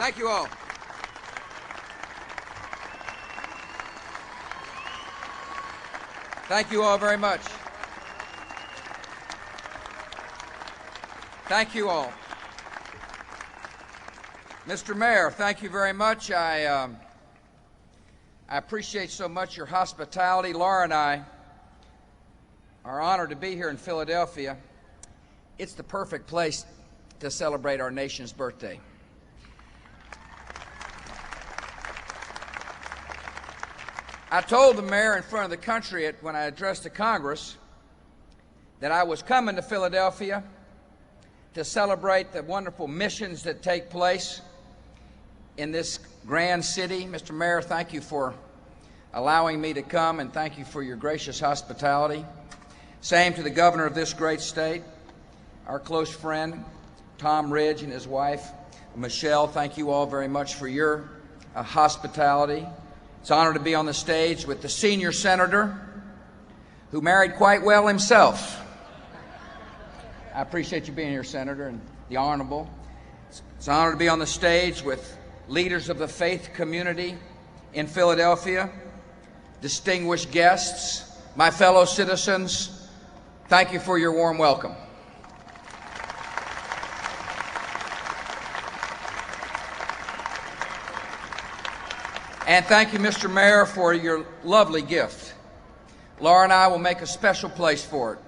Thank you all. Thank you all very much. Thank you all. Mr. Mayor, thank you very much. I appreciate so much your hospitality. Laura and I are honored to be here in Philadelphia. It's the perfect place to celebrate our nation's birthday. I told the mayor in front of the country when I addressed the Congress that I was coming to Philadelphia to celebrate the wonderful missions that take place in this grand city. Mr. Mayor, thank you for allowing me to come, and thank you for your gracious hospitality. Same to the governor of this great state, our close friend, Tom Ridge, and his wife, Michelle. Thank you all very much for your hospitality. It's an honor to be on the stage with the senior senator who married quite well himself. I appreciate you being here, Senator, and the Honorable. It's an honor to be on the stage with leaders of the faith community in Philadelphia, distinguished guests, my fellow citizens. Thank you for your warm welcome. And thank you, Mr. Mayor, for your lovely gift. Laura and I will make a special place for it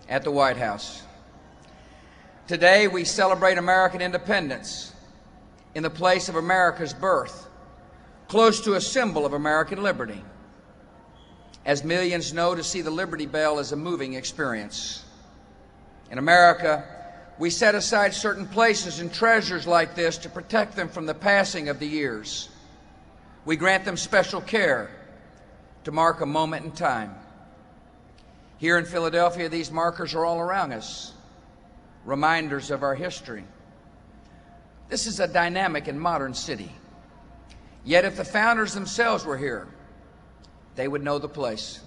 at the White House. Today, we celebrate American independence in the place of America's birth, close to a symbol of American liberty. As millions know, to see the Liberty Bell is a moving experience. In America, we set aside certain places and treasures like this to protect them from the passing of the years. We grant them special care to mark a moment in time. Here in Philadelphia, these markers are all around us, reminders of our history. This is a dynamic and modern city. Yet if the founders themselves were here, they would know the place.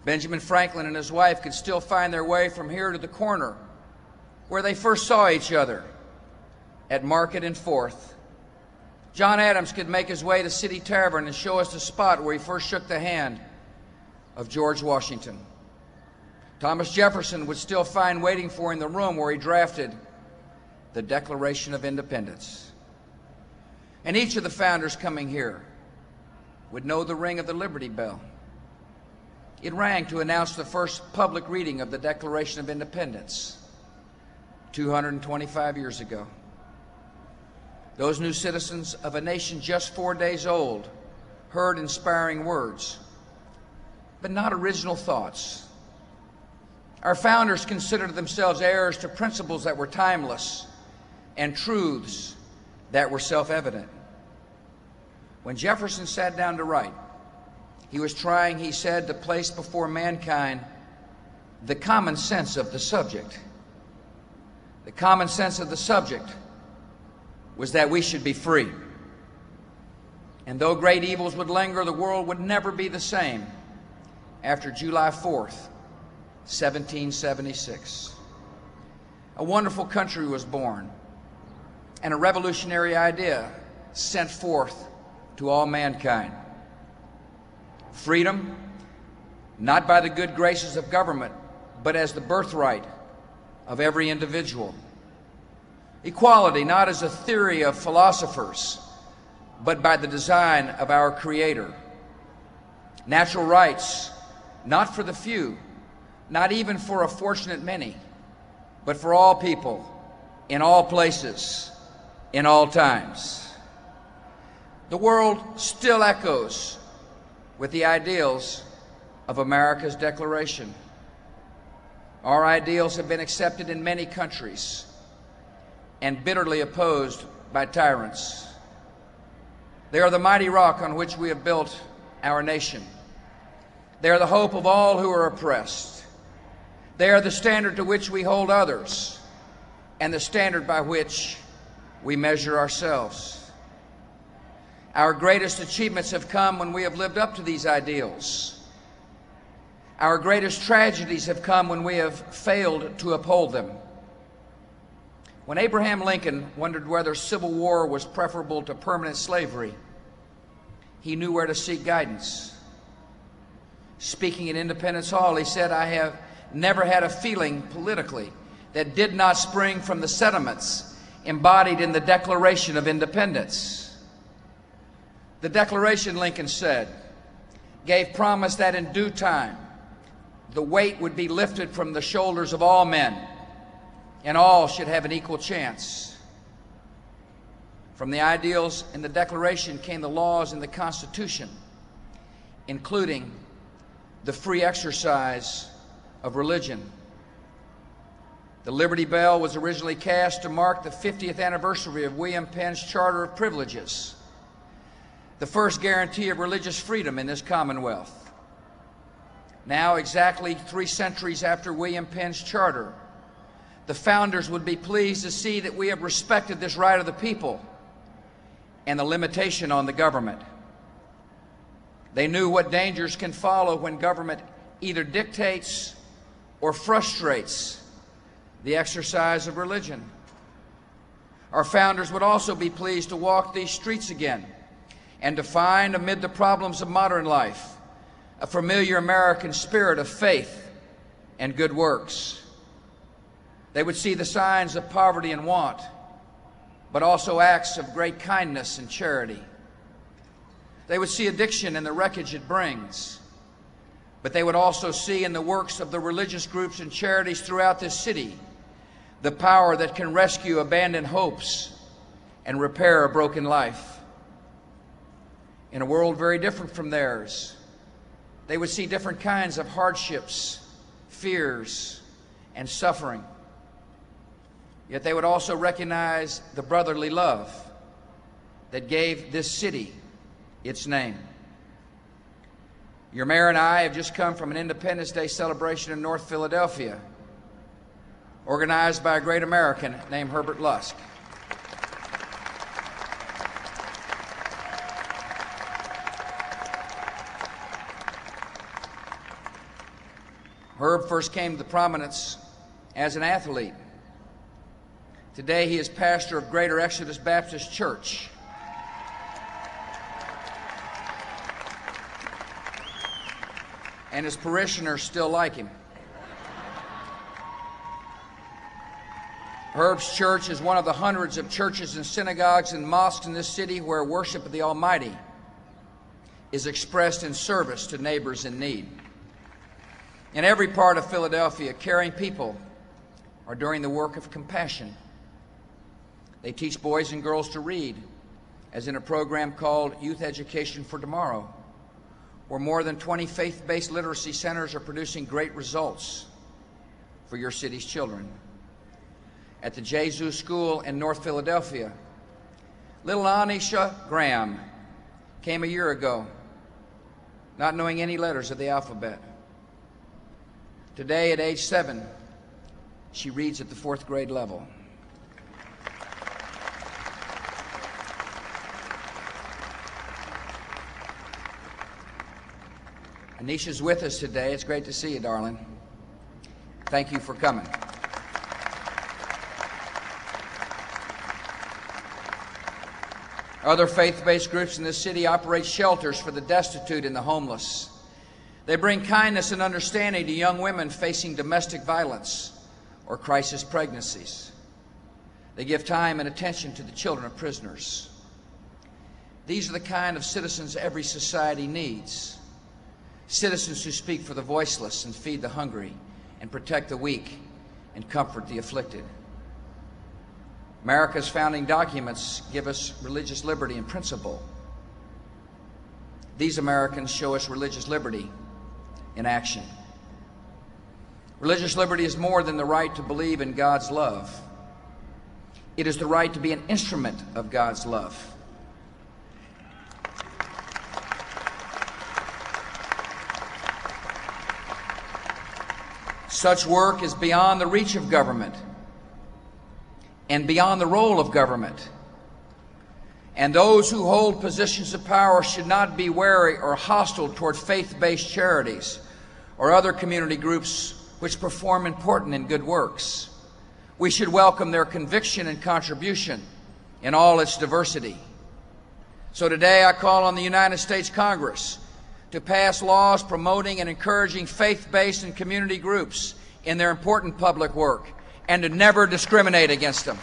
Benjamin Franklin and his wife could still find their way from here to the corner where they first saw each other at Market and Fourth. John Adams could make his way to City Tavern and show us the spot where he first shook the hand of George Washington. Thomas Jefferson would still find waiting for him the room where he drafted the Declaration of Independence. And each of the founders coming here would know the ring of the Liberty Bell. It rang to announce the first public reading of the Declaration of Independence 225 years ago. Those new citizens of a nation just 4 days old heard inspiring words, but not original thoughts. Our founders considered themselves heirs to principles that were timeless and truths that were self-evident. When Jefferson sat down to write, he was trying, he said, to place before mankind the common sense of the subject. The common sense of the subject was that we should be free. And though great evils would linger, the world would never be the same after July 4th, 1776. A wonderful country was born, and a revolutionary idea sent forth to all mankind. Freedom, not by the good graces of government, but as the birthright of every individual. Equality, not as a theory of philosophers, but by the design of our Creator. Natural rights, not for the few, not even for a fortunate many, but for all people, in all places, in all times. The world still echoes with the ideals of America's Declaration. Our ideals have been accepted in many countries and bitterly opposed by tyrants. They are the mighty rock on which we have built our nation. They are the hope of all who are oppressed. They are the standard to which we hold others and the standard by which we measure ourselves. Our greatest achievements have come when we have lived up to these ideals. Our greatest tragedies have come when we have failed to uphold them. When Abraham Lincoln wondered whether civil war was preferable to permanent slavery, he knew where to seek guidance. Speaking at Independence Hall, he said, "I have never had a feeling politically that did not spring from the sentiments embodied in the Declaration of Independence." The Declaration, Lincoln said, gave promise that in due time the weight would be lifted from the shoulders of all men, and all should have an equal chance. From the ideals in the Declaration came the laws in the Constitution, including the free exercise of religion. The Liberty Bell was originally cast to mark the 50th anniversary of William Penn's Charter of Privileges, the first guarantee of religious freedom in this Commonwealth. Now, exactly 3 centuries after William Penn's charter, the founders would be pleased to see that we have respected this right of the people and the limitation on the government. They knew what dangers can follow when government either dictates or frustrates the exercise of religion. Our founders would also be pleased to walk these streets again and to find, amid the problems of modern life, a familiar American spirit of faith and good works. They would see the signs of poverty and want, but also acts of great kindness and charity. They would see addiction and the wreckage it brings, but they would also see in the works of the religious groups and charities throughout this city the power that can rescue abandoned hopes and repair a broken life. In a world very different from theirs, they would see different kinds of hardships, fears, and suffering. Yet they would also recognize the brotherly love that gave this city its name. Your mayor and I have just come from an Independence Day celebration in North Philadelphia, organized by a great American named Herbert Lusk. Herb first came to prominence as an athlete. Today, he is pastor of Greater Exodus Baptist Church. And his parishioners still like him. Herb's church is one of the hundreds of churches and synagogues and mosques in this city where worship of the Almighty is expressed in service to neighbors in need. In every part of Philadelphia, caring people are doing the work of compassion. They teach boys and girls to read, as in a program called Youth Education for Tomorrow, where more than 20 faith-based literacy centers are producing great results for your city's children. At the Jesus School in North Philadelphia, little Anisha Graham came a year ago, not knowing any letters of the alphabet. Today, at age 7, she reads at the 4th grade level. Anisha's with us today. It's great to see you, darling. Thank you for coming. Other faith-based groups in this city operate shelters for the destitute and the homeless. They bring kindness and understanding to young women facing domestic violence or crisis pregnancies. They give time and attention to the children of prisoners. These are the kind of citizens every society needs. Citizens who speak for the voiceless and feed the hungry and protect the weak and comfort the afflicted. America's founding documents give us religious liberty in principle. These Americans show us religious liberty in action. Religious liberty is more than the right to believe in God's love. It is the right to be an instrument of God's love. Such work is beyond the reach of government and beyond the role of government. And those who hold positions of power should not be wary or hostile toward faith-based charities or other community groups which perform important and good works. We should welcome their conviction and contribution in all its diversity. So today I call on the United States Congress to pass laws promoting and encouraging faith-based and community groups in their important public work, and to never discriminate against them.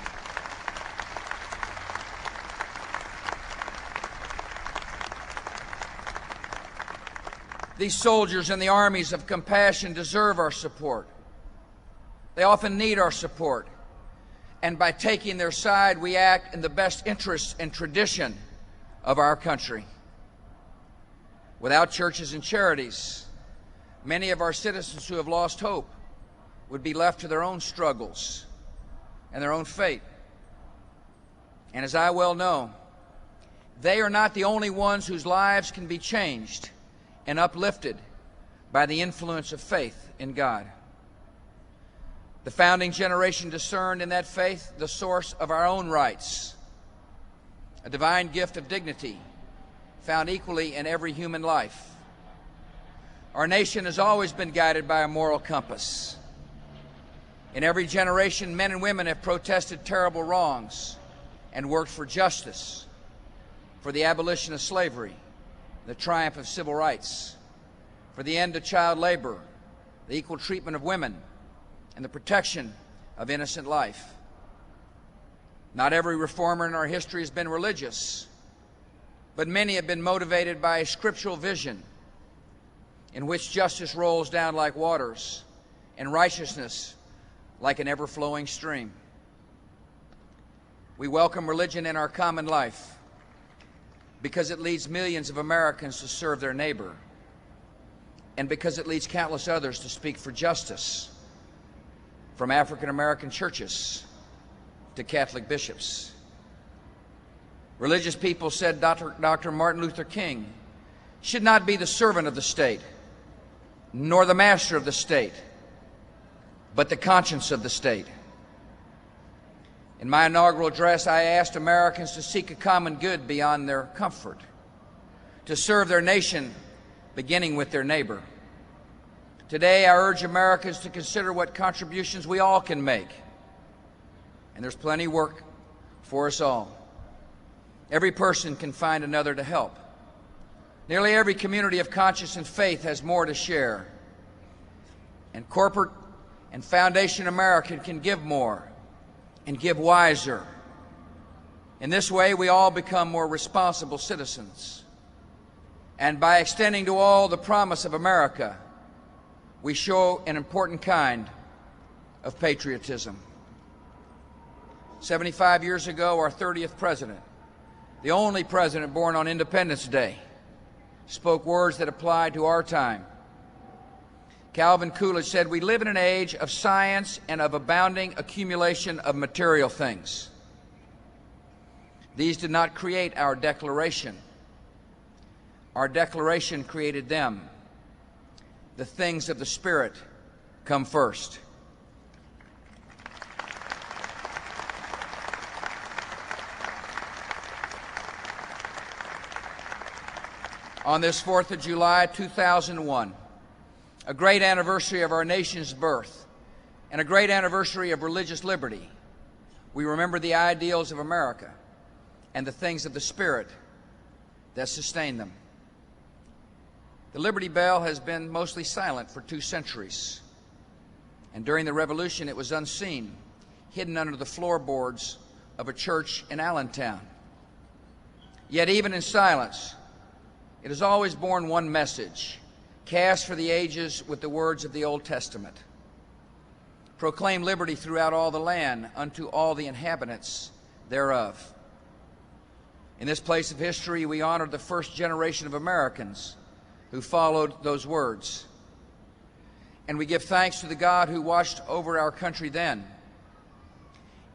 These soldiers in the armies of compassion deserve our support. They often need our support. And by taking their side, we act in the best interests and tradition of our country. Without churches and charities, many of our citizens who have lost hope would be left to their own struggles and their own fate. And as I well know, they are not the only ones whose lives can be changed and uplifted by the influence of faith in God. The founding generation discerned in that faith the source of our own rights, a divine gift of dignity found equally in every human life. Our nation has always been guided by a moral compass. In every generation, men and women have protested terrible wrongs and worked for justice, for the abolition of slavery, the triumph of civil rights, for the end of child labor, the equal treatment of women, and the protection of innocent life. Not every reformer in our history has been religious, but many have been motivated by a scriptural vision in which justice rolls down like waters and righteousness like an ever-flowing stream. We welcome religion in our common life because it leads millions of Americans to serve their neighbor, and because it leads countless others to speak for justice, from African American churches to Catholic bishops. Religious people, said Dr. Martin Luther King, should not be the servant of the state, nor the master of the state, but the conscience of the state. In my inaugural address, I asked Americans to seek a common good beyond their comfort, to serve their nation, beginning with their neighbor. Today, I urge Americans to consider what contributions we all can make. And there's plenty of work for us all. Every person can find another to help. Nearly every community of conscience and faith has more to share. And corporate and Foundation America can give more and give wiser. In this way, we all become more responsible citizens. And by extending to all the promise of America, we show an important kind of patriotism. 75 years ago, our 30th president, the only president born on Independence Day, spoke words that applied to our time. Calvin Coolidge said, "We live in an age of science and of abounding accumulation of material things. These did not create our Declaration. Our Declaration created them. The things of the Spirit come first." On this 4th of July, 2001, a great anniversary of our nation's birth and a great anniversary of religious liberty, we remember the ideals of America and the things of the Spirit that sustain them. The Liberty Bell has been mostly silent for 2 centuries, and during the Revolution it was unseen, hidden under the floorboards of a church in Allentown. Yet even in silence, it has always borne one message, cast for the ages with the words of the Old Testament. Proclaim liberty throughout all the land unto all the inhabitants thereof. In this place of history, we honor the first generation of Americans who followed those words. And we give thanks to the God who watched over our country then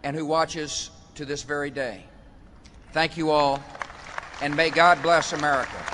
and who watches to this very day. Thank you all, and may God bless America.